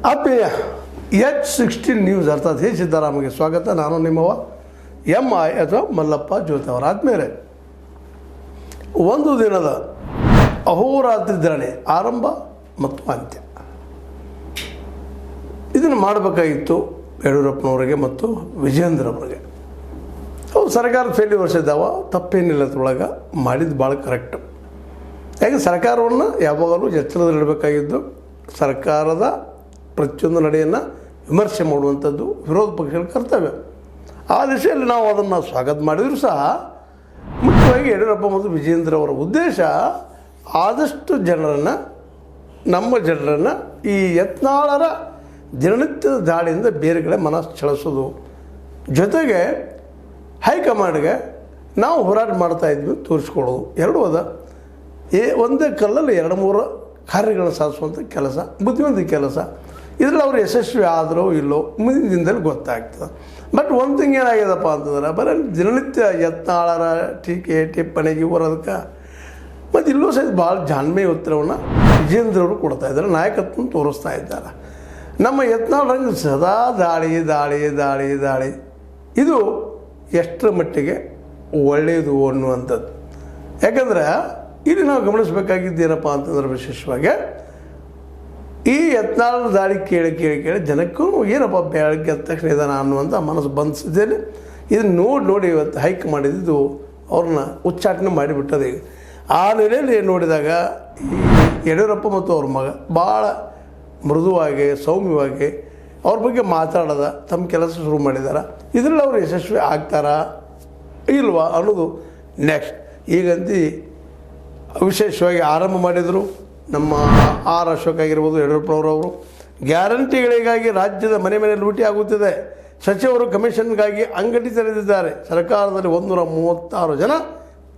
ಆತ್ಮೀಯ H16 news ಅರ್ಥಾತ್ ಹೇ ಸಿದ್ದರಾಮಗೆ ಸ್ವಾಗತ. ನಾನು ನಿಮ್ಮವ MI ಅಥವಾ ಮಲ್ಲಪ್ಪ ಜ್ಯೋತಿ ಅವರ ಆದ್ಮೇಲೆ ಒಂದು ದಿನದ ಅಹೋರಾತ್ರಿ ಧರಣಿ ಆರಂಭ ಮತ್ತು ಅಂತ್ಯ ಇದನ್ನು ಮಾಡಬೇಕಾಗಿತ್ತು ಯಡಿಯೂರಪ್ಪನವರಿಗೆ ಮತ್ತು ವಿಜೇಂದ್ರ ಅವರಿಗೆ. ಅವು ಸರ್ಕಾರ ಫೇಲ್ಯೂರ್ಸ್ ಇದ್ದಾವ, ತಪ್ಪೇನಿಲ್ಲ ಅದ್ರೊಳಗೆ ಮಾಡಿದ್ದು ಭಾಳ ಕರೆಕ್ಟ್. ಯಾಕೆ ಸರ್ಕಾರವನ್ನು ಯಾವಾಗಲೂ ಎಚ್ಚರದಲ್ಲಿಡಬೇಕಾಗಿದ್ದು, ಸರ್ಕಾರದ ಪ್ರತಿಯೊಂದು ನಡೆಯನ್ನು ವಿಮರ್ಶೆ ಮಾಡುವಂಥದ್ದು ವಿರೋಧ ಪಕ್ಷಗಳ ಕರ್ತವ್ಯ. ಆ ದಿಶೆಯಲ್ಲಿ ನಾವು ಅದನ್ನು ಸ್ವಾಗತ ಮಾಡಿದರೂ ಸಹ ಮುಖ್ಯವಾಗಿ ಯಡಿಯೂರಪ್ಪ ಮತ್ತು ವಿಜೇಂದ್ರ ಅವರ ಉದ್ದೇಶ ಆದಷ್ಟು ಜನರನ್ನು, ನಮ್ಮ ಜನರನ್ನು ಈ ಯತ್ನಾಳರ ದಿನನಿತ್ಯದ ದಾಳಿಯಿಂದ ಬೇರೆ ಕಡೆ ಮನಸ್ಸು ಚಳಿಸೋದು, ಜೊತೆಗೆ ಹೈಕಮಾಂಡ್ಗೆ ನಾವು ಹೋರಾಟ ಮಾಡ್ತಾಯಿದ್ವಿ ಅಂತ ತೋರಿಸ್ಕೊಳ್ಳೋದು. ಎರಡೂ ಅದ. ಒಂದೇ ಕಲ್ಲಲ್ಲಿ ಎರಡು ಮೂರು ಕಾರ್ಯಗಳನ್ನು ಸಾಧಿಸುವಂಥ ಕೆಲಸ, ಬುದ್ಧಿವಂತ ಕೆಲಸ. ಇದರಲ್ಲಿ ಅವರು ಯಶಸ್ವಿ ಆದರೂ ಇಲ್ಲೋ ಮುಂದಿನ ದಿನದಲ್ಲಿ ಗೊತ್ತಾಗ್ತದೆ. ಬಟ್ ಒಂದು ಥಿಂಗ್ ಏನಾಗ್ಯದಪ್ಪ ಅಂತಂದ್ರೆ, ಬರೀ ದಿನನಿತ್ಯ ಯತ್ನಾಳರ ಟೀಕೆ ಟಿಪ್ಪಣಿಗೆ ಇವರದಕ್ಕೆ ಮತ್ತು ಇಲ್ಲೂ ಸಹಿತ ಭಾಳ ಜಾಣ್ಮೆಯ ಉತ್ತರವನ್ನು ವಿಜೇಂದ್ರವರು ಕೊಡ್ತಾ ಇದ್ದಾರೆ, ನಾಯಕತ್ವವನ್ನು ತೋರಿಸ್ತಾ ಇದ್ದಾರೆ. ನಮ್ಮ ಯತ್ನಾಳರಂಗೆ ಸದಾ ದಾಳಿ ದಾಳಿ ದಾಳಿ ದಾಳಿ ಇದು ಎಷ್ಟರ ಮಟ್ಟಿಗೆ ಒಳ್ಳೆಯದು ಅನ್ನುವಂಥದ್ದು. ಯಾಕಂದ್ರೆ ಇಲ್ಲಿ ನಾವು ಗಮನಿಸಬೇಕಾಗಿದ್ದೇನಪ್ಪ ಅಂತಂದ್ರೆ, ವಿಶೇಷವಾಗಿ ಈ ಯತ್ನಾಳರ ದಾಳಿ ಕೇಳಿ ಕೇಳಿ ಕೇಳಿ ಜನಕ್ಕೂ ಏನಪ್ಪ ಬೆಳಗ್ಗೆ ಎದ್ದ ತಕ್ಷಣ ಇದಾನ ಅನ್ನುವಂಥ ಮನಸ್ಸು ಬಂಧಿಸಿದ್ದೇನೆ. ಇದನ್ನು ನೋಡಿ ಇವತ್ತು ಹೈಕ್ ಮಾಡಿದ್ದು ಅವ್ರನ್ನ ಉಚ್ಚಾಟನೆ ಮಾಡಿಬಿಟ್ಟದೆ. ಆ ನೆಲೆಯಲ್ಲಿ ನೋಡಿದಾಗ ಈ ಯಡಿಯೂರಪ್ಪ ಮತ್ತು ಅವ್ರ ಮಗ ಭಾಳ ಮೃದುವಾಗಿ ಸೌಮ್ಯವಾಗಿ ಅವ್ರ ಬಗ್ಗೆ ಮಾತಾಡೋದ ತಮ್ಮ ಕೆಲಸ ಶುರು ಮಾಡಿದ್ದಾರೆ. ಇದರಲ್ಲಿ ಅವರು ಯಶಸ್ವಿ ಆಗ್ತಾರಾ ಇಲ್ವಾ ಅನ್ನೋದು ನೆಕ್ಸ್ಟ್. ಈಗಂತೂ ವಿಶೇಷವಾಗಿ ಆರಂಭ ಮಾಡಿದರು ನಮ್ಮ ಆರ್ ಅಶೋಕ್ ಆಗಿರ್ಬೋದು, ಯಡಿಯೂರಪ್ಪನವರು. ಗ್ಯಾರಂಟಿಗಳಿಗಾಗಿ ರಾಜ್ಯದ ಮನೆ ಮನೆ ಲೂಟಿ ಆಗುತ್ತಿದೆ, ಸಚಿವರು ಕಮಿಷನ್ಗಾಗಿ ಅಂಗಡಿ ತೆರೆದಿದ್ದಾರೆ, ಸರ್ಕಾರದಲ್ಲಿ 136 ಜನ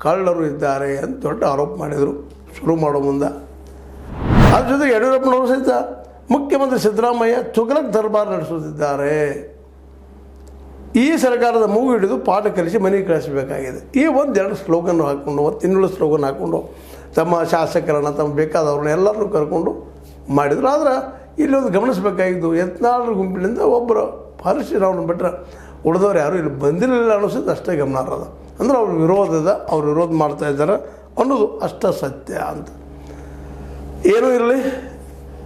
ಕಳ್ಳರು ಇದ್ದಾರೆ ಅಂತ ದೊಡ್ಡ ಆರೋಪ ಮಾಡಿದರು ಶುರು ಮಾಡೋ ಮುಂದೆ. ಅದ್ರ ಜೊತೆಗೆ ಯಡಿಯೂರಪ್ಪನವರು ಸಹಿತ ಮುಖ್ಯಮಂತ್ರಿ ಸಿದ್ದರಾಮಯ್ಯ ತುಘಲಕ್ ದರ್ಬಾರ್ ನಡೆಸುತ್ತಿದ್ದಾರೆ, ಈ ಸರ್ಕಾರದ ಮೂಗು ಹಿಡಿದು ಪಾಠ ಕಲಿಸಿ ಮನೆಗೆ ಕಳಿಸಬೇಕಾಗಿದೆ. ಈ ಒಂದೆರಡು ಸ್ಲೋಗನ್ ಹಾಕ್ಕೊಂಡು, ಇನ್ನೂರು ಸ್ಲೋಗನ್ ಹಾಕ್ಕೊಂಡು ತಮ್ಮ ಶಾಸಕರನ್ನು, ತಮ್ಮ ಬೇಕಾದವ್ರನ್ನ ಎಲ್ಲರನ್ನೂ ಕರ್ಕೊಂಡು ಮಾಡಿದರು. ಆದರೆ ಇಲ್ಲೊಂದು ಗಮನಿಸಬೇಕಾಗಿದ್ದು, ಯತ್ನಾಳರ ಗುಂಪಿನಿಂದ ಒಬ್ಬರು ಪಾಲಿಸಿರೋರನ್ನ ಬಿಟ್ಟರೆ ಉಳಿದವ್ರು ಯಾರೂ ಇಲ್ಲಿ ಬಂದಿರಲಿಲ್ಲ ಅನ್ನಿಸೋದು ಅಷ್ಟೇ ಗಮನಾರ್ಹದ. ಅಂದ್ರೆ ಅವ್ರ ವಿರೋಧದ, ಅವ್ರು ವಿರೋಧ ಮಾಡ್ತಾ ಇದ್ದಾರೆ ಅನ್ನೋದು ಅಷ್ಟ ಸತ್ಯ ಅಂತ. ಏನೂ ಇರಲಿ,